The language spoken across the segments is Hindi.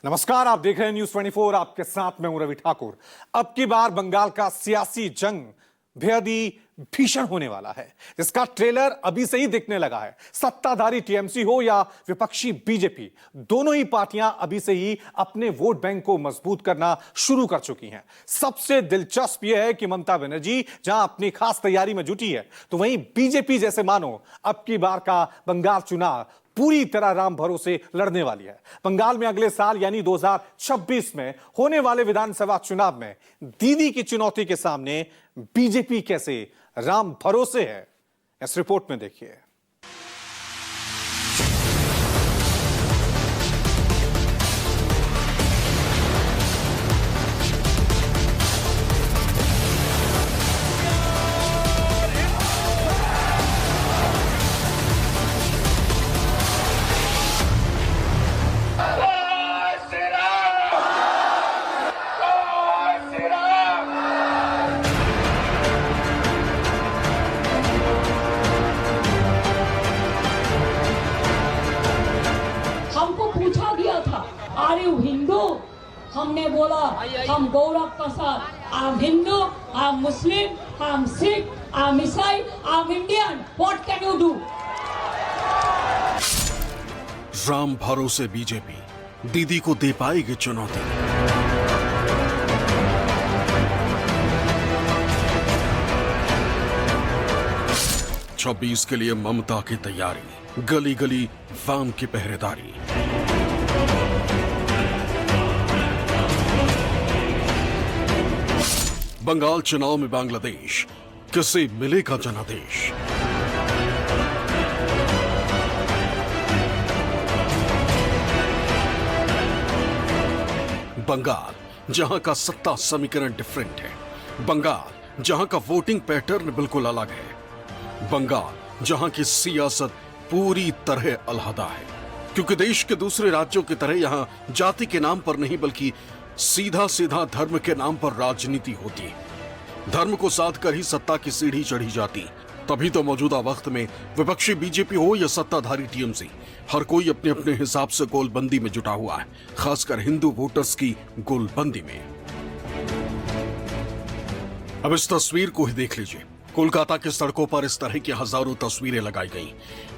नमस्कार, आप देख रहे हैं न्यूज़ 24। आपके साथ मैं हूं रवि ठाकुर। अब की बार बंगाल का सियासी जंग बेहद ही भीषण होने वाला है, जिसका ट्रेलर अभी से ही दिखने लगा है। सत्ताधारी टीएमसी हो या विपक्षी बीजेपी, दोनों ही पार्टियां अभी से ही अपने वोट बैंक को मजबूत करना शुरू कर चुकी हैं। सबसे दिलचस्प यह है कि ममता बनर्जी जहां अपनी खास तैयारी में जुटी है, तो वहीं बीजेपी जैसे मानो अब की बार का बंगाल चुनाव पूरी तरह राम भरोसे लड़ने वाली है। बंगाल में अगले साल यानी 2026 में होने वाले विधानसभा चुनाव में दीदी की चुनौती के सामने बीजेपी कैसे राम भरोसे है, इस रिपोर्ट में देखिए। हमने बोला हम Gaurav Prasad, I am Hindu, I am Muslim, I am Sikh, I am ईसाई, I am Indian, what can you do? Ram भरोसे बीजेपी दीदी को दे पाएगी चुनौती। छब्बीस के लिए ममता की तैयारी, गली गली वाम की पहरेदारी। बंगाल चुनाव में बांग्लादेश, किसे मिलेगा जनादेश? बंगाल जहां का सत्ता समीकरण डिफरेंट है, बंगाल जहां का वोटिंग पैटर्न बिल्कुल अलग है, बंगाल जहां की सियासत पूरी तरह अलहदा है। क्योंकि देश के दूसरे राज्यों की तरह यहां जाति के नाम पर नहीं बल्कि सीधा सीधा धर्म के नाम पर राजनीति होती है। धर्म को साध कर ही सत्ता की सीढ़ी चढ़ी जाती। तभी तो मौजूदा वक्त में विपक्षी बीजेपी हो या सत्ताधारी टीएमसी, हर कोई अपने अपने हिसाब से गोलबंदी में जुटा हुआ है, खासकर हिंदू वोटर्स की गोलबंदी में। अब इस तस्वीर को ही देख लीजिए। कोलकाता के सड़कों पर इस तरह की हजारों तस्वीरें लगाई गई।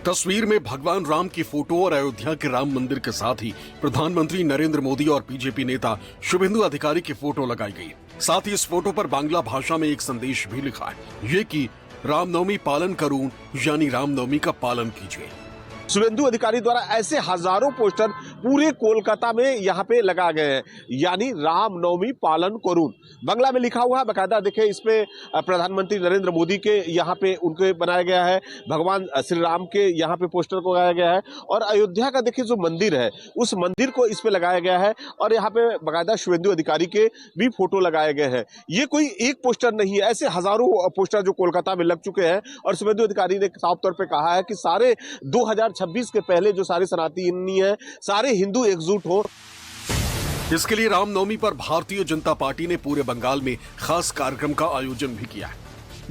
तस्वीर में भगवान राम की फोटो और अयोध्या के राम मंदिर के साथ ही प्रधानमंत्री नरेंद्र मोदी और बीजेपी नेता शुभेंदु अधिकारी की फोटो लगाई गई। साथ ही इस फोटो पर बांग्ला भाषा में एक संदेश भी लिखा है, ये कि रामनवमी पालन करूं, यानी रामनवमी का पालन कीजिए। शुभेंदु अधिकारी द्वारा ऐसे हजारों पोस्टर पूरे कोलकाता में यहाँ पे लगा गए हैं, यानी रामनवमी पालन करूं। बांग्ला में लिखा हुआ है, बकायदा देखें इसमें प्रधानमंत्री नरेंद्र मोदी के यहाँ पे उनके बनाया गया है, भगवान श्री राम के यहाँ पे पोस्टर को लगाया गया है, और अयोध्या का देखिए जो मंदिर है उस मंदिर को इस पे लगाया गया है, और यहाँ पे बकायदा शुभेंदु अधिकारी के भी फोटो लगाए गए हैं। ये कोई एक पोस्टर नहीं है, ऐसे हजारों पोस्टर जो कोलकाता में लग चुके हैं। और शुभेंदु अधिकारी ने साफ तौर पर कहा है कि सारे 2026 के पहले जो सारे सनातनी है, सारे हिंदू एकजुट हो। इसके लिए रामनवमी पर भारतीय जनता पार्टी ने पूरे बंगाल में खास कार्यक्रम का आयोजन भी किया है।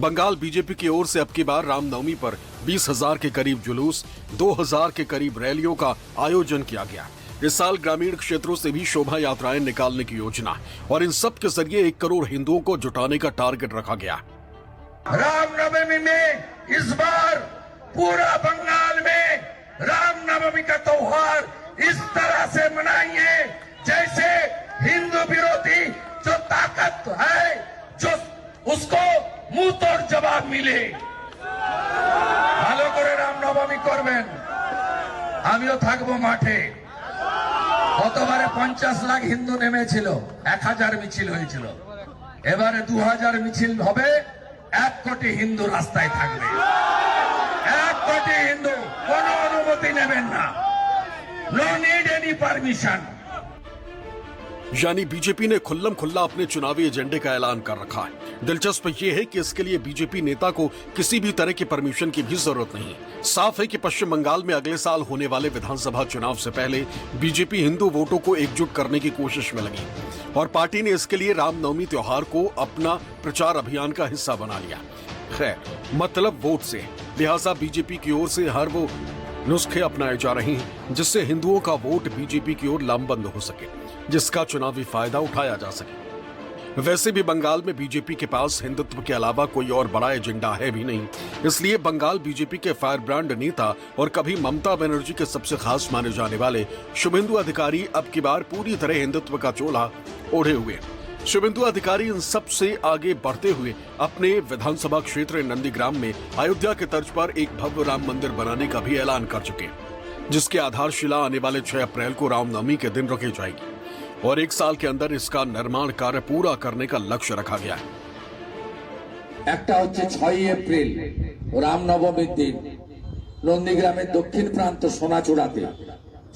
बंगाल बीजेपी की ओर से अब की बार रामनवमी पर 20,000 के करीब जुलूस, 2,000 के करीब रैलियों का आयोजन किया गया। इस साल ग्रामीण क्षेत्रों से भी शोभा यात्राएं निकालने की योजना, और इन सब के जरिए 1 करोड़ हिंदुओं को जुटाने का टारगेट रखा गया। रामनवमी में इस बार पूरा बंगाल में रामनवमी का त्योहार इस तरह से मनाएंगे जैसे हिंदू विरोधी जो ताकत है, जो उसको मुंह तोड़ जवाब मिले। ভালো করে রামনবমী করবেন, আমিও থাকবো মাঠে। গতবারে 50 লাখ হিন্দু নেমেছিল, 1000 মিছিল হয়েছিল, এবারে 2000 মিছিল হবে, 1 কোটি হিন্দু রাস্তায় থাকবে। 1 কোটি হিন্দু, কোনো অনুমতি নেবেন না, নো नीड एनी परमिशन। यानी बीजेपी ने खुल्लम खुल्ला अपने चुनावी एजेंडे का ऐलान कर रखा है। दिलचस्प यह है कि इसके लिए बीजेपी नेता को किसी भी तरह की परमिशन की भी जरूरत नहीं। साफ है कि पश्चिम बंगाल में अगले साल होने वाले विधानसभा चुनाव से पहले बीजेपी हिंदू वोटों को एकजुट करने की कोशिश में लगी, और पार्टी ने इसके लिए रामनवमी त्योहार को अपना प्रचार अभियान का हिस्सा बना लिया। खैर, मतलब वोट से, लिहाजा बीजेपी की ओर से हर वो नुस्खे अपनाए जा रहे हैं जिससे हिंदुओं का वोट बीजेपी की ओर लामबंद हो सके, जिसका चुनावी फायदा उठाया जा सके। वैसे भी बंगाल में बीजेपी के पास हिंदुत्व के अलावा कोई और बड़ा एजेंडा है भी नहीं, इसलिए बंगाल बीजेपी के फायर ब्रांड नेता और कभी ममता बनर्जी के सबसे खास माने जाने वाले शुभेंदु अधिकारी अब की बार पूरी तरह हिंदुत्व का चोला ओढ़े हुए। शुभेंदु अधिकारी इन सबसे आगे बढ़ते हुए अपने विधानसभा क्षेत्र नंदीग्राम में अयोध्या के तर्ज पर एक भव्य राम मंदिर बनाने का भी ऐलान कर चुके हैं, जिसकी आधारशिला आने वाले 6 अप्रैल को रामनवमी के दिन रखी जाएगी और 1 साल के अंदर इसका निर्माण कार्य पूरा करने का लक्ष्य रखा गया है। একটা হচ্ছে 6 এপ্রিল রামনবমীর দিন নন্দীগ্রামের দক্ষিণ প্রান্ত সোনাচূড়াতে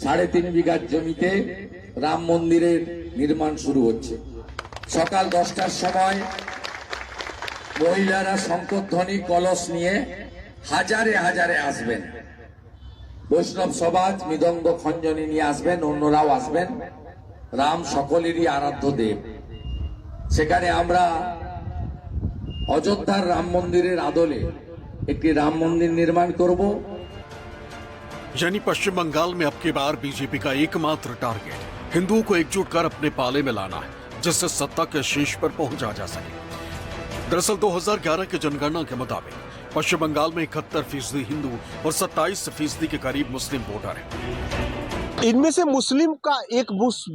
3.5 বিঘা জমিতে রাম মন্দিরের নির্মাণ শুরু হচ্ছে। সকাল 10টার সময় মহিলারা শঙ্খধ্বনি কলস নিয়ে হাজারে হাজারে আসবেন। বৈষ্ণব সমাজ মৃদঙ্গ খঞ্জনি নিয়ে আসবেন, অন্যরাও আসবেন। রাম সকলেরই আরাধ্য দেব। সেখানে আমরা অযোধ্যার রাম মন্দিরের আদলে একটি রাম মন্দির নির্মাণ করব। यानी पश्चिम बंगाल में अब की बार बीजेपी का एकमात्र टारगेट हिंदुओं को एकजुट कर अपने पाले में लाना है, जिससे सत्ता के शीर्ष पर पहुंचा जा सके। दरअसल 2011 की जनगणना के मुताबिक पश्चिम बंगाल में 71% हिंदू और 27% के करीब मुस्लिम वोटर हैं। इनमें से मुस्लिम का एक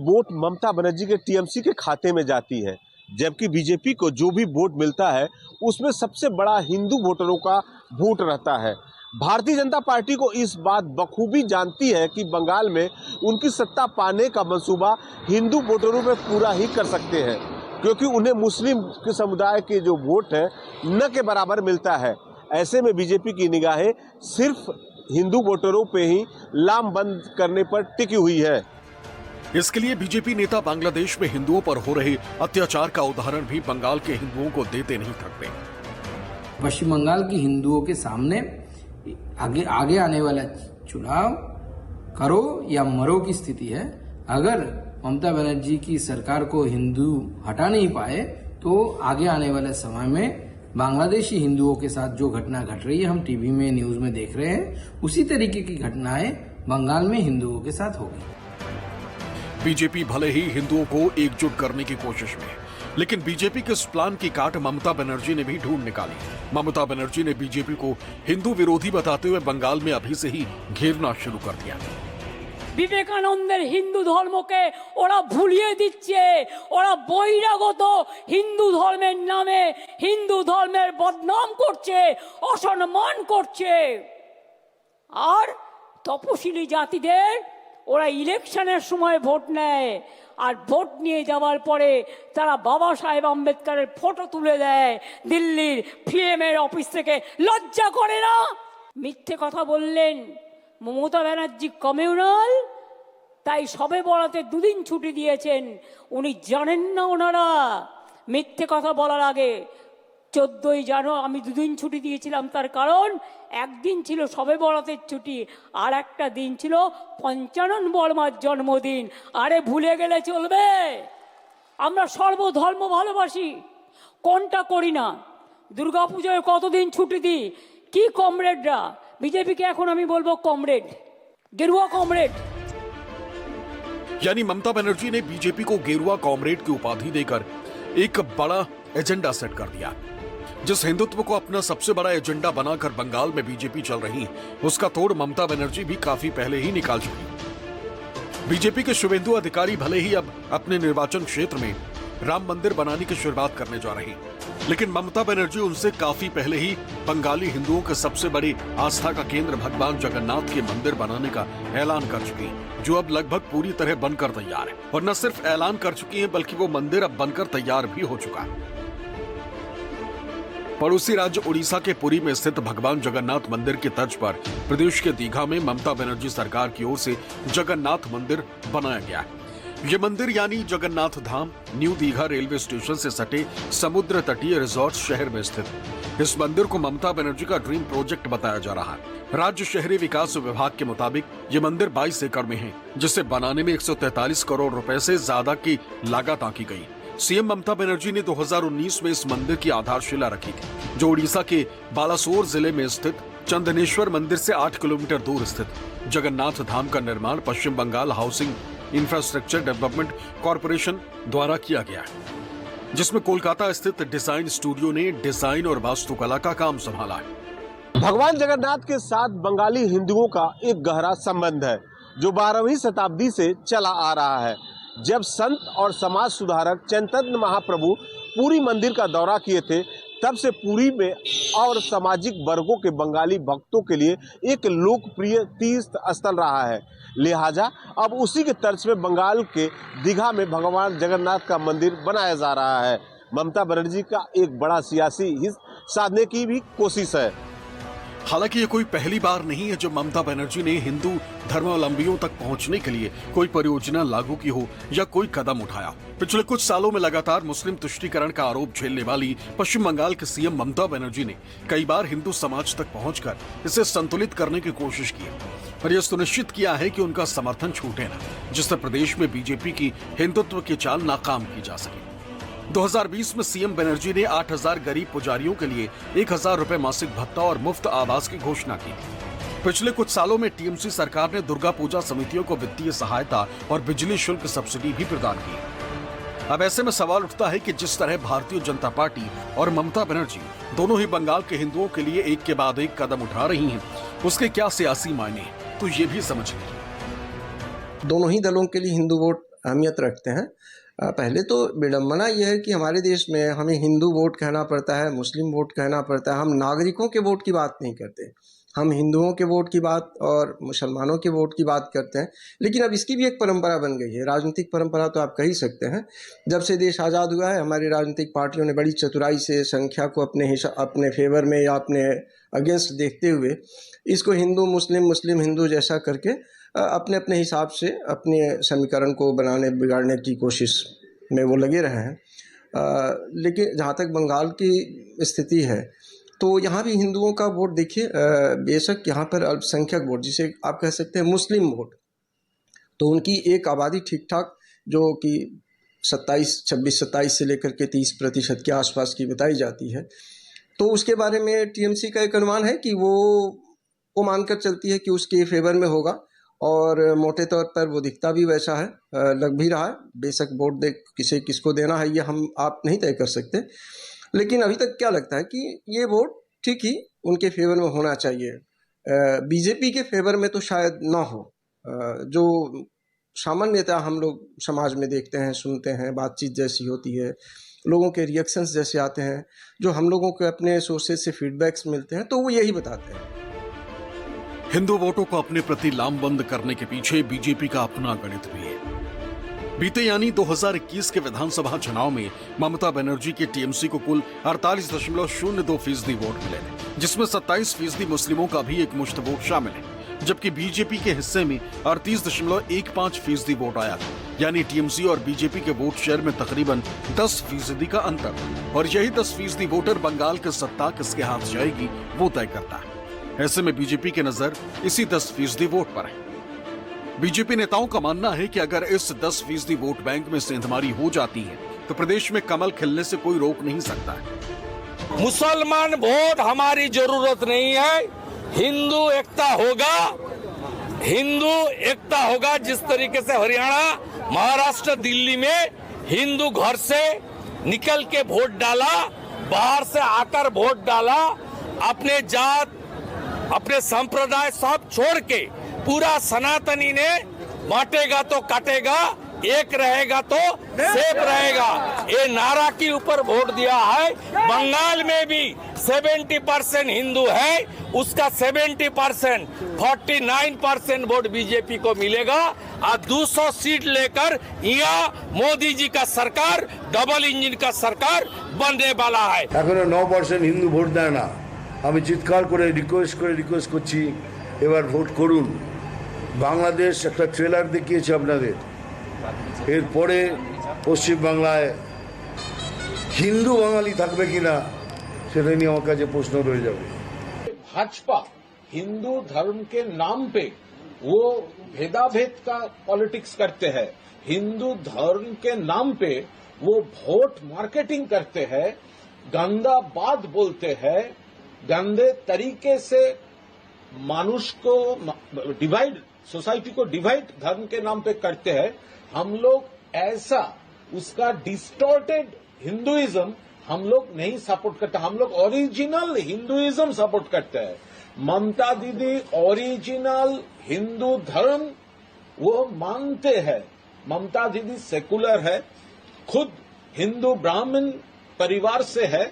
वोट ममता बनर्जी के टीएमसी के खाते में जाती है, जबकि बीजेपी को जो भी वोट मिलता है उसमें सबसे बड़ा हिंदू वोटरों का वोट रहता है। भारतीय जनता पार्टी को इस बात बखूबी जानती है कि बंगाल में उनकी सत्ता पाने का मंसूबा हिंदू वोटरों में पूरा ही कर सकते हैं, क्योंकि उन्हें मुस्लिम के समुदाय के जो वोट है न के बराबर मिलता है। ऐसे में बीजेपी की निगाहें सिर्फ हिंदू वोटरों पे ही लामबंद करने पर टिकी हुई है। इसके लिए बीजेपी नेता बांग्लादेश में हिंदुओं पर हो रहे अत्याचार का उदाहरण भी बंगाल के हिंदुओं को देते नहीं थकते। पश्चिम बंगाल की हिंदुओं के सामने आगे आने वाला चुनाव करो या मरो की स्थिति है। अगर ममता बनर्जी की सरकार को हिंदू हटा नहीं पाए तो आगे आने वाले समय में बांग्लादेशी हिंदुओं के साथ जो घटना घट रही है, हम टीवी में न्यूज में देख रहे हैं, उसी तरीके की घटनाएं बंगाल में हिंदुओं के साथ होगी। बीजेपी भले ही हिंदुओं को एकजुट करने की कोशिश में, लेकिन बीजेपी के इस प्लान की काट ममता बनर्जी ने भी ढूंढ निकाली। ममता बनर्जी ने बीजेपी को हिंदू विरोधी बताते हुए बंगाल में अभी से ही घेरना शुरू कर दिया। বিবেকানন্দের হিন্দু ধর্মকে ওরা ভুলিয়ে দিচ্ছে, ওরা বহিরাগত হিন্দু ধর্মের নামে হিন্দু ধর্মের বদনাম করছে, অসম্মান করছে। আর তপশিলি জাতিদের ওরা ইলেকশনের সময় ভোট নেয়, আর ভোট নিয়ে যাওয়ার পরে তারা বাবা সাহেব আম্বেদকরের ফটো তুলে দেয় দিল্লির পিএমের অফিস থেকে। লজ্জা করে না? মিথ্যে কথা বললেন মমতা ব্যানার্জি কমিউনাল, তাই সবে বরাতে 2 দিন ছুটি দিয়েছেন। উনি জানেন না ওনারা মিথ্যে কথা বলার আগে 14ই জানুয়ারি আমি 2 দিন ছুটি দিয়েছিলাম, তার কারণ একদিন ছিল সবে বরাতের ছুটি আর একটা দিন ছিল পঞ্চানন বর্মার জন্মদিন। আরে ভুলে গেলে চলবে? আমরা সর্বধর্ম ভালোবাসি, কোনটা করি না? দুর্গাপুজোয় কতদিন ছুটি দিই? কি কমরেডরা? बीजेपी के এখন আমি বলবো কমরেড, गेरुआ कॉमरेड। यानी ममता बनर्जी ने बीजेपी को गेरुआ कॉमरेड की उपाधि देकर एक बड़ा एजेंडा सेट कर दिया। जिस हिंदुत्व को अपना सबसे बड़ा एजेंडा बनाकर बंगाल में बीजेपी चल रही, उसका तोड़ ममता बनर्जी भी काफी पहले ही निकाल चुकी। बीजेपी के शुभेंदु अधिकारी भले ही अब अपने निर्वाचन क्षेत्र में राम मंदिर बनाने की शुरुआत करने जा रही, लेकिन ममता बनर्जी उनसे काफी पहले ही बंगाली हिंदुओं के सबसे बड़ी आस्था का केंद्र भगवान जगन्नाथ के मंदिर बनाने का ऐलान कर चुकी है, जो अब लगभग पूरी तरह बनकर तैयार है। और न सिर्फ ऐलान कर चुकी है, बल्कि वो मंदिर अब बनकर तैयार भी हो चुका है। पड़ोसी राज्य उड़ीसा के पुरी में स्थित भगवान जगन्नाथ मंदिर की तर्ज पर प्रदेश के दीघा में ममता बनर्जी सरकार की ओर से जगन्नाथ मंदिर बनाया गया है। ये मंदिर यानी जगन्नाथ धाम न्यू दीघा रेलवे स्टेशन से सटे समुद्र तटीय रिजॉर्ट शहर में स्थित है। इस मंदिर को ममता बनर्जी का ड्रीम प्रोजेक्ट बताया जा रहा है। राज्य शहरी विकास विभाग के मुताबिक ये मंदिर 22 एकड़ में है, जिसे बनाने में 143 करोड़ रुपए से ज्यादा की लागत आंकी गई। सीएम ममता बनर्जी ने 2019 में इस मंदिर की आधारशिला रखी थी, जो उड़ीसा के बालासोर जिले में स्थित चंदनेश्वर मंदिर से 8 किलोमीटर दूर स्थित जगन्नाथ धाम का निर्माण Paschim Bengal housing infrastructure development corporation द्वारा किया गया है, जिसमें कोलकाता स्थित डिजाइन स्टूडियो ने डिजाइन और वास्तुकला का काम संभाला है। भगवान जगन्नाथ के साथ बंगाली हिंदुओं का एक गहरा संबंध है जो 12वीं शताब्दी से चला आ रहा है। जब संत और समाज सुधारक चैतन्य महाप्रभु पुरी मंदिर का दौरा किए थे, तब से पुरी में और सामाजिक वर्गों के बंगाली भक्तों के लिए एक लोकप्रिय तीर्थ स्थल रहा है। लिहाजा अब उसी के तर्ज में बंगाल के दीघा में भगवान जगन्नाथ का मंदिर बनाया जा रहा है। ममता बनर्जी का एक बड़ा सियासी हित साधने की भी कोशिश है। हालांकि ये कोई पहली बार नहीं है जब ममता बनर्जी ने हिंदू धर्मावलंबियों तक पहुंचने के लिए कोई परियोजना लागू की हो या कोई कदम उठाया। पिछले कुछ सालों में लगातार मुस्लिम तुष्टीकरण का आरोप झेलने वाली पश्चिम बंगाल के सीएम ममता बनर्जी ने कई बार हिंदू समाज तक पहुंचकर इसे संतुलित करने की कोशिश की और यह सुनिश्चित किया है कि उनका समर्थन छूटे न, जिससे प्रदेश में बीजेपी की हिंदुत्व की चाल नाकाम की जा सके। 2020 में सीएम बनर्जी ने 8000 गरीब पुजारियों के लिए 1000 रुपए मासिक भत्ता और मुफ्त आवास की घोषणा की। पिछले कुछ सालों में टीएमसी सरकार ने दुर्गा पूजा समितियों को वित्तीय सहायता और बिजली शुल्क सब्सिडी भी प्रदान की। अब ऐसे में सवाल उठता है कि जिस तरह भारतीय जनता पार्टी और ममता बनर्जी दोनों ही बंगाल के हिंदुओं के लिए एक के बाद एक कदम उठा रही हैं, उसके क्या सियासी मायने, तो ये भी समझ लें। दोनों ही दलों के लिए हिंदू वोट अहमियत रखते हैं। पहले तो विडंबना यह है कि हमारे देश में हमें हिंदू वोट कहना पड़ता है, मुस्लिम वोट कहना पड़ता है। हम नागरिकों के वोट की बात नहीं करते, हम हिंदुओं के वोट की बात और मुसलमानों के वोट की बात करते हैं। लेकिन अब इसकी भी एक परंपरा बन गई है, राजनीतिक परंपरा तो आप कह ही सकते हैं। जब से देश आज़ाद हुआ है, हमारी राजनीतिक पार्टियों ने बड़ी चतुराई से संख्या को अपने फेवर में या अपने अगेंस्ट देखते हुए इसको हिंदू मुस्लिम मुस्लिम हिंदू जैसा करके अपने अपने हिसाब से अपने समीकरण को बनाने बिगाड़ने की कोशिश में वो लगे रहे हैं। लेकिन जहाँ तक बंगाल की स्थिति है तो यहाँ भी हिंदुओं का वोट देखिए, बेशक यहाँ पर अल्पसंख्यक वोट जिसे आप कह सकते हैं मुस्लिम वोट, तो उनकी एक आबादी ठीक ठाक जो कि 26-27 से लेकर के 30% के आसपास की बताई जाती है। तो उसके बारे में टीएमसी का एक अनुमान है कि वो मानकर चलती है कि उसके फेवर में होगा और मोटे तौर पर वो दिखता भी वैसा है, लग भी रहा है। बेशक वोट दे किसको देना है ये आप नहीं तय कर सकते, लेकिन अभी तक क्या लगता है कि ये वोट ठीक ही उनके फेवर में होना चाहिए। बीजेपी के फेवर में तो शायद ना हो। जो सामान्यतः हम लोग समाज में देखते हैं, सुनते हैं, बातचीत जैसी होती है, लोगों के रिएक्शंस जैसे आते हैं, जो हम लोगों के अपने सोर्सेज से फीडबैक्स मिलते हैं, तो वो यही बताते हैं। हिंदू वोटों को अपने प्रति लामबंद करने के पीछे बीजेपी का अपना गणित भी है। बीते यानी 2021 के विधानसभा चुनाव में ममता बनर्जी के टीएमसी को कुल 48.02% वोट मिले, जिसमें 27% मुस्लिमों का भी एक मुश्त वोट शामिल है, जबकि बीजेपी के हिस्से में 38.15% वोट आया था। यानी टीएमसी और बीजेपी के वोट शेयर में तकरीबन 10% का अंतर, और यही 10% वोटर बंगाल की सत्ता किसके हाथ जाएगी वो तय करता है। ऐसे में बीजेपी की नजर इसी 10% वोट पर है। बीजेपी नेताओं का मानना है कि अगर इस 10% वोट बैंक में सेंधमारी हो जाती है तो प्रदेश में कमल खिलने से कोई रोक नहीं सकता है। मुसलमान वोट हमारी जरूरत नहीं है, हिंदू एकता होगा, हिंदू एकता होगा। जिस तरीके से हरियाणा, महाराष्ट्र, दिल्ली में हिंदू घर से निकल के वोट डाला, बाहर से आकर वोट डाला, अपने जात अपने संप्रदाय सब छोड़ के पूरा सनातनी ने बांटेगा तो काटेगा, एक रहेगा तो सेफ रहेगा, ये नारा के ऊपर वोट दिया है। बंगाल में भी 70% हिंदू है, उसका 70% 49% वोट बीजेपी को मिलेगा और 200 सीट लेकर यहाँ मोदी जी का सरकार, डबल इंजन का सरकार बनने वाला है। 9% हिंदू ভোট দেয় না। আমি চিৎকার করে রিকোয়েস্ট করছি এবার ভোট করুন। বাংলাদেশ একটা ট্রেলার দেখিয়েছে আপনাদের, এরপরে পশ্চিম বাংলায় হিন্দু বাঙালি থাকবে কিনা সেটা নিয়ে আমার কাছে প্রশ্ন রয়ে যাবে। भाजपा हिंदू धर्म के नाम पे वो भेदाभेद का पॉलिटिक्स करते हैं, हिंदू धर्म के नाम पे वो वोट मार्केटिंग करते हैं, गंदा बात बोलते हैं, गंदे तरीके से मानुष को डिवाइड, सोसाइटी को डिवाइड धर्म के नाम पे करते हैं, हम लोग ऐसा उसका डिस्टॉर्टेड हिंदुइज्म हम लोग नहीं सपोर्ट करते। हम लोग ओरिजिनल हिंदुइज्म सपोर्ट करते हैं। ममता दीदी ओरिजिनल हिंदू धर्म वो मानते हैं। ममता दीदी सेकुलर है, खुद हिंदू ब्राह्मण परिवार से है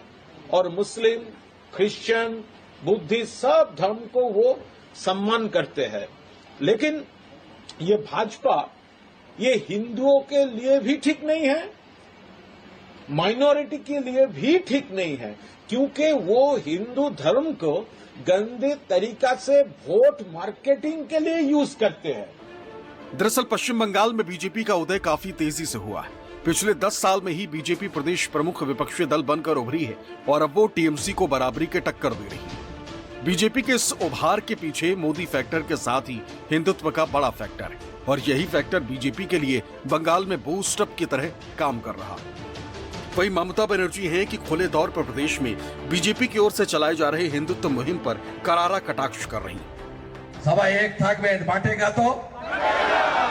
और मुस्लिम, क्रिश्चियन, बुद्धिस्ट सब धर्म को वो सम्मान करते हैं। लेकिन ये भाजपा ये हिंदुओं के लिए भी ठीक नहीं है, माइनॉरिटी के लिए भी ठीक नहीं है, क्योंकि वो हिंदू धर्म को गंदे तरीका से वोट मार्केटिंग के लिए यूज करते हैं। दरअसल पश्चिम बंगाल में बीजेपी का उदय काफी तेजी से हुआ है। पिछले 10 साल में ही बीजेपी प्रदेश प्रमुख विपक्षी दल बनकर उभरी है और अब वो टीएमसी को बराबरी के टक्कर दे रही है। बीजेपी के इस उभार के पीछे मोदी फैक्टर के साथ ही हिंदुत्व का बड़ा फैक्टर है और यही फैक्टर बीजेपी के लिए बंगाल में बूस्टअप की तरह काम कर रहा है। वही ममता बनर्जी हैं कि खुले तौर पर प्रदेश में बीजेपी की ओर से चलाए जा रहे हिंदुत्व मुहिम पर करारा कटाक्ष कर रही हैं। सभा एक थाकबेन, बांटेगा तो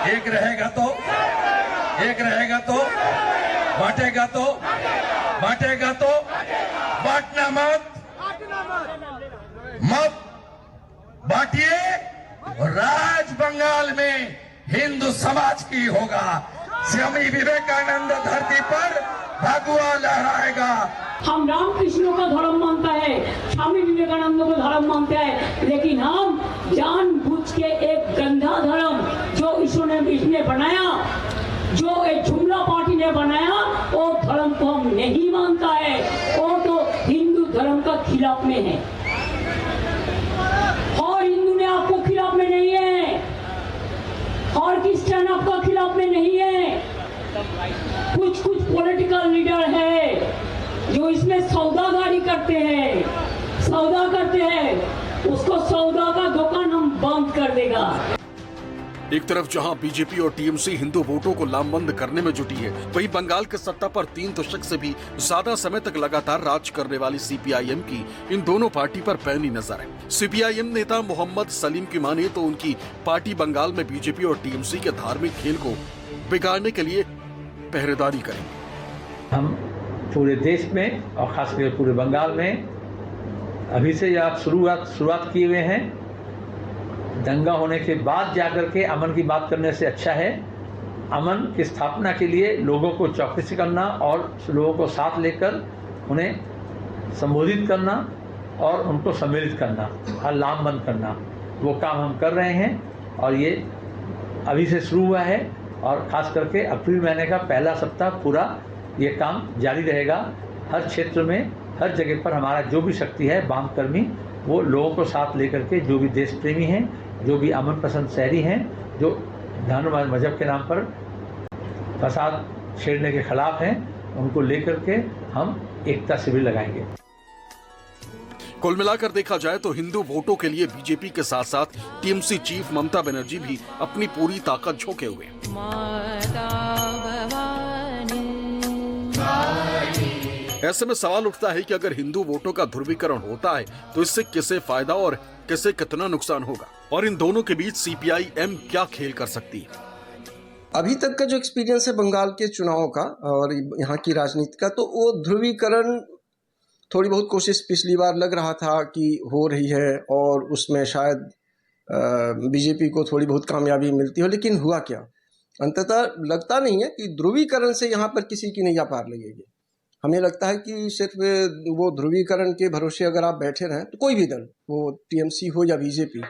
एक रहेगा तो एक रहेगा तो बांटेगा तो बांटेगा तो बांटना मत मत बांटिए। राज बंगाल में हिंदू समाज की होगा। स्वामी विवेकानंद धरती पर भगवा लहराएगा। हम रामकृष्ण का धर्म मानता है, स्वामी विवेकानंद को धर्म मानता है, लेकिन हम जानबूझ के एक गंदा धर्म जो ईश्वर ने बनाया, जो एक जुमला पार्टी ने बनाया, वो धर्म को हम नहीं मानता है। वो तो हिंदू धर्म का खिलाफ में है और हिंदू ने आपको खिलाफ में नहीं है और क्रिश्चियन आपका खिलाफ में नहीं है। कुछ पॉलिटिकल लीडर है जो इसमें सौदागारी करते हैं, सौदा करते हैं, उसको सौदा का दुकान हम बंद कर देगा। एक तरफ जहां बीजेपी और टीएमसी हिंदू वोटों को लामबंद करने में जुटी है, वहीं बंगाल के सत्ता पर 3 दशक से भी ज्यादा समय तक लगातार राज करने वाली सीपीआईएम की इन दोनों पार्टी पर पैनी नजर है। सीपीआईएम नेता मोहम्मद सलीम की माने तो उनकी पार्टी बंगाल में बीजेपी और टीएमसी के धार्मिक खेल को बिगाड़ने के लिए पहरेदारी करेंगे। हम पूरे देश में और खासकर पूरे बंगाल में अभी से आप शुरुआत किए हुए हैं। दंगा होने के बाद जाकर के अमन की बात करने से अच्छा है अमन की स्थापना के लिए लोगों को चौकसी करना और लोगों को साथ लेकर उन्हें संबोधित करना और उनको सम्मिलित करना और लामबंद करना, वो काम हम कर रहे हैं और ये अभी से शुरू हुआ है और ख़ास करके अप्रैल महीने का पहला सप्ताह पूरा ये काम जारी रहेगा। हर क्षेत्र में, हर जगह पर हमारा जो भी शक्ति है, वामकर्मी, वो लोगों को साथ लेकर के, जो भी देश प्रेमी हैं, जो भी अमन पसंद शहरी हैं, जो धर्म और मजहब के नाम पर फसाद छेड़ने के खिलाफ हैं, उनको लेकर के हम एकता शिविर लगाएंगे। कुल मिलाकर देखा जाए तो हिंदू वोटों के लिए बीजेपी के साथ साथ टीएमसी चीफ ममता बनर्जी भी अपनी पूरी ताकत झोंके हुए हैं। ऐसे में सवाल उठता है कि अगर हिंदू वोटों का ध्रुवीकरण होता है तो इससे किसे फायदा और किसे कितना नुकसान होगा और इन दोनों के बीच सीपीआईएम क्या खेल कर सकती है। अभी तक का जो एक्सपीरियंस है बंगाल के चुनावों का और यहाँ की राजनीति का, तो वो ध्रुवीकरण थोड़ी बहुत कोशिश पिछली बार लग रहा था कि हो रही है और उसमें शायद बीजेपी को थोड़ी बहुत कामयाबी मिलती हो, लेकिन हुआ क्या? अंततः लगता नहीं है कि ध्रुवीकरण से यहाँ पर किसी की नैया पार लगेगी। हमें लगता है कि सिर्फ वो ध्रुवीकरण के भरोसे अगर आप बैठे रहें तो कोई भी दल, वो टीएमसी हो या बीजेपी,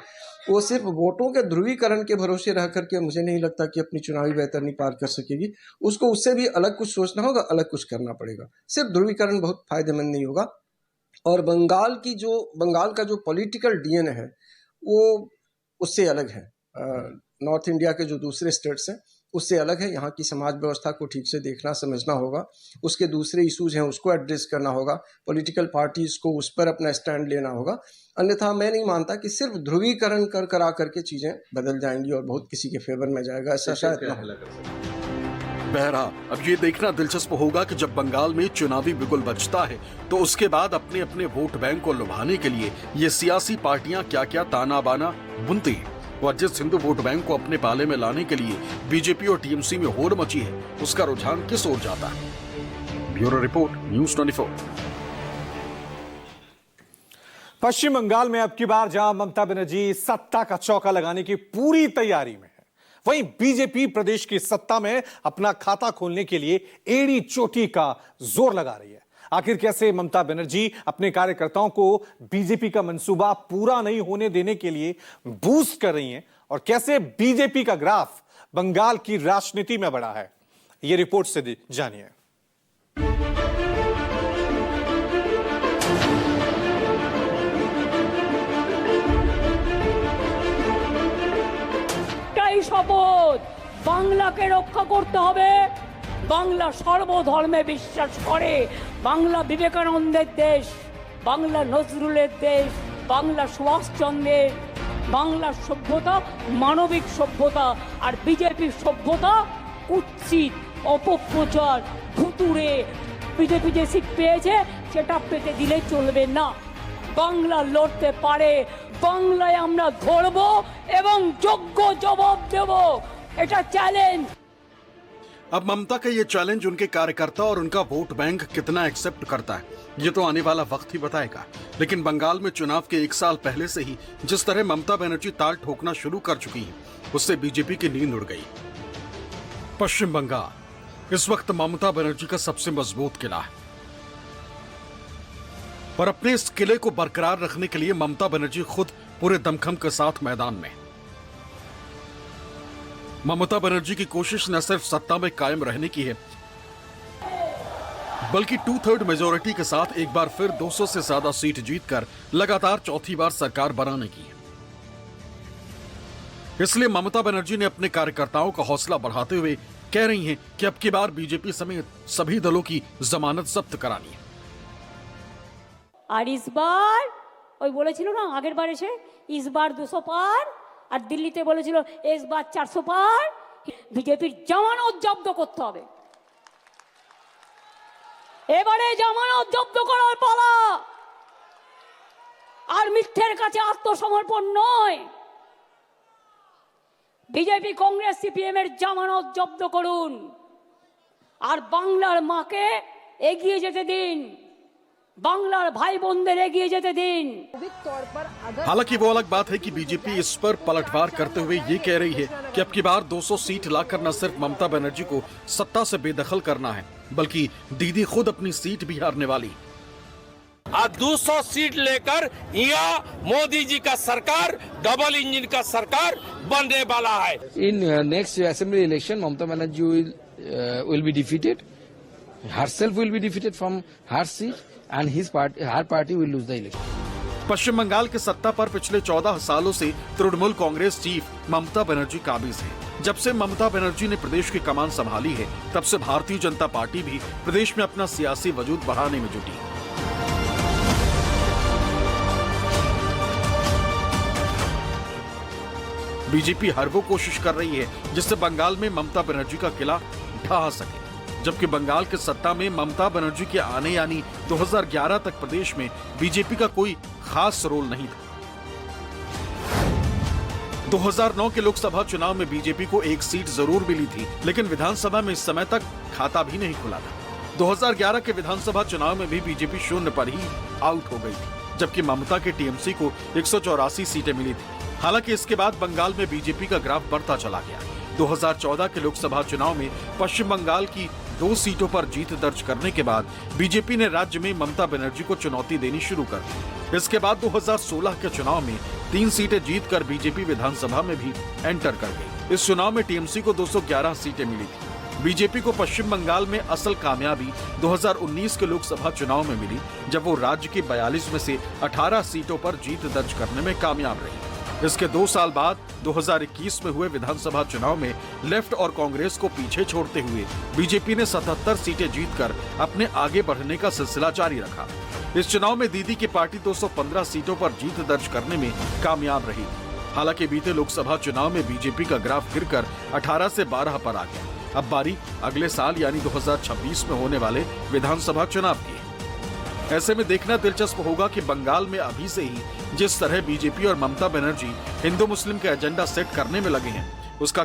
वो सिर्फ वोटों के ध्रुवीकरण के भरोसे रह करके मुझे नहीं लगता कि अपनी चुनावी बेहतरी पार कर सकेगी। उसको उससे भी अलग कुछ सोचना होगा, अलग कुछ करना पड़ेगा। सिर्फ ध्रुवीकरण बहुत फायदेमंद नहीं होगा। और बंगाल का जो पॉलिटिकल डीएनए है वो उससे अलग है। नॉर्थ इंडिया के जो दूसरे स्टेट्स हैं उससे अलग है। यहाँ की समाज व्यवस्था को ठीक से देखना समझना होगा, उसके दूसरे इश्यूज हैं उसको एड्रेस करना होगा, पॉलिटिकल पार्टीज को उस पर अपना स्टैंड लेना होगा। अन्यथा मैं नहीं मानता कि सिर्फ ध्रुवीकरण कर करके चीज़ें बदल जाएंगी और बहुत किसी के फेवर में जाएगा, ऐसा शायद ना हो। बहरहाल अब ये देखना दिलचस्प होगा कि जब बंगाल में चुनावी बिगुल बजता है तो उसके बाद अपने अपने वोट बैंक को लुभाने के लिए ये सियासी पार्टियां क्या क्या ताना बाना बुनती हैं और जिस हिंदू वोट बैंक को अपने पाले में लाने के लिए बीजेपी और टीएमसी में होड़ मची है उसका रुझान किस ओर जाता है। Bureau report, news 24। पश्चिम बंगाल में अब की बार जहां ममता बनर्जी सत्ता का चौका लगाने की पूरी तैयारी में है, वहीं बीजेपी प्रदेश की सत्ता में अपना खाता खोलने के लिए एड़ी चोटी का जोर लगा रही है। आखिर कैसे ममता बनर्जी अपने कार्यकर्ताओं को बीजेपी का मंसूबा पूरा नहीं होने देने के लिए बूस्ट कर रही हैं और कैसे बीजेपी का ग्राफ बंगाल की राजनीति में बढ़ा है, यह रिपोर्ट से जानिए। শপথ বাংলাকে রক্ষা করতে হবে। বাংলা সর্বধর্মে বিশ্বাস করে, বাংলা বিবেকানন্দের দেশ, বাংলা নজরুলের দেশ, বাংলা সুভাষচন্দ্রের, বাংলা সভ্যতা মানবিক সভ্যতা, আর বিজেপির সভ্যতা কুৎসিত অপপ্রচার ভুতুড়ে। বিজেপি যে সিট পেয়েছে সেটা পেতে দিলে চলবে না। বাংলা লড়তে পারে, বাংলায় আমরা ধরবো এবং যোগ্য জবাব দেব, এটা চ্যালেঞ্জ। अब ममता का ये चैलेंज उनके कार्यकर्ता और उनका वोट बैंक कितना एक्सेप्ट करता है ये तो आने वाला वक्त ही बताएगा। लेकिन बंगाल में चुनाव के 1 साल पहले से ही जिस तरह ममता बनर्जी ताल ठोकना शुरू कर चुकी है उससे बीजेपी की नींद उड़ गई। पश्चिम बंगाल इस वक्त ममता बनर्जी का सबसे मजबूत किला है और अपने इस किले को बरकरार रखने के लिए ममता बनर्जी खुद पूरे दमखम के साथ मैदान में। ममता बनर्जी की कोशिश न सिर्फ सत्ता में कायम रहने की है बल्कि 2/3 मेजोरिटी के साथ एक बार फिर 200 से ज्यादा सीट जीतकर लगातार चौथी बार सरकार बनाने की है। इसलिए ममता बनर्जी ने अपने कार्यकर्ताओं का हौसला बढ़ाते हुए कह रही हैं कि अब की बार बीजेपी समेत सभी दलों की जमानत जब्त करानी है। আর ইসবার ওই বলেছিল না আগের বার এসে ইসবার 200 পার, আর দিল্লিতে বলেছিল ইসবার 400 পার। বিজেপির জামানত জব্দ করতে হবে, এবারে জামানত জব্দ করার পালা। আর মিথ্যের কাছে আত্মসমর্পণ নয়। বিজেপি কংগ্রেস সিপিএম এর জামানত জব্দ করুন আর বাংলার মাকে এগিয়ে যেতে দিন, बांग्लार भाई बंधुদের এগিয়ে যেতে দিন। हालांकि वो अलग बात है कि बीजेपी इस पर पलटवार करते हुए ये कह रही है कि अब की बार 200 सीट लाकर न सिर्फ ममता बनर्जी को सत्ता से बेदखल करना है बल्कि दीदी खुद अपनी सीट भी हारने वाली। आज 200 सीट लेकर यहाँ मोदी जी का सरकार डबल इंजन का सरकार बनने वाला है। In next assembly election, Mamata Banerjee will be defeated. Herself will be defeated from her seat, and her party will lose the election. पश्चिम बंगाल के सत्ता पर पिछले 14 सालों से तृणमूल कांग्रेस चीफ ममता बनर्जी काबिज है। जब से ममता बनर्जी ने प्रदेश की कमान संभाली है तब से भारतीय जनता पार्टी भी प्रदेश में अपना सियासी वजूद बढ़ाने में जुटी है। बीजेपी हर वो कोशिश कर रही है जिससे बंगाल में ममता बनर्जी का किला ढहा सके, जबकि बंगाल के सत्ता में ममता बनर्जी के आने यानी 2011 तक प्रदेश में बीजेपी का कोई खास रोल नहीं था। 2009 के लोकसभा चुनाव में बीजेपी को एक सीट जरूर मिली थी, लेकिन विधानसभा में इस समय तक खाता भी नहीं खुला था। 2011 के विधानसभा चुनाव में भी बीजेपी शून्य पर ही आउट हो गई थी, जबकि ममता के टीएमसी को 184 सीटें मिली थी। हालांकि इसके बाद बंगाल में बीजेपी का ग्राफ बढ़ता चला गया। 2014 के लोकसभा चुनाव में पश्चिम बंगाल की 2 सीटों पर जीत दर्ज करने के बाद बीजेपी ने राज्य में ममता बनर्जी को चुनौती देनी शुरू कर दी। इसके बाद 2016 के चुनाव में 3 सीटें जीतकर बीजेपी विधानसभा में भी एंटर कर गई। इस चुनाव में टीएमसी को 211 सीटें मिली थी। बीजेपी को पश्चिम बंगाल में असल कामयाबी 2019 के लोकसभा चुनाव में मिली, जब वो राज्य की 42 में से 18 सीटों पर जीत दर्ज करने में कामयाब रही। इसके 2 साल बाद 2021 में हुए विधानसभा चुनाव में लेफ्ट और कांग्रेस को पीछे छोड़ते हुए बीजेपी ने 77 सीटें जीतकर अपने आगे बढ़ने का सिलसिला जारी रखा। इस चुनाव में दीदी की पार्टी 215 सीटों पर जीत दर्ज करने में कामयाब रही। हालांकि बीते लोकसभा चुनाव में बीजेपी का ग्राफ गिरकर 18 से 12 पर आ गया। अब बारी अगले साल यानी 2026 में होने वाले विधानसभा चुनाव की है। ऐसे में देखना दिलचस्प होगा कि बंगाल में अभी से ही जिस तरह बीजेपी और ममता बनर्जी हिंदू मुस्लिम का एजेंडा सेट करने में लगे हैं, उसका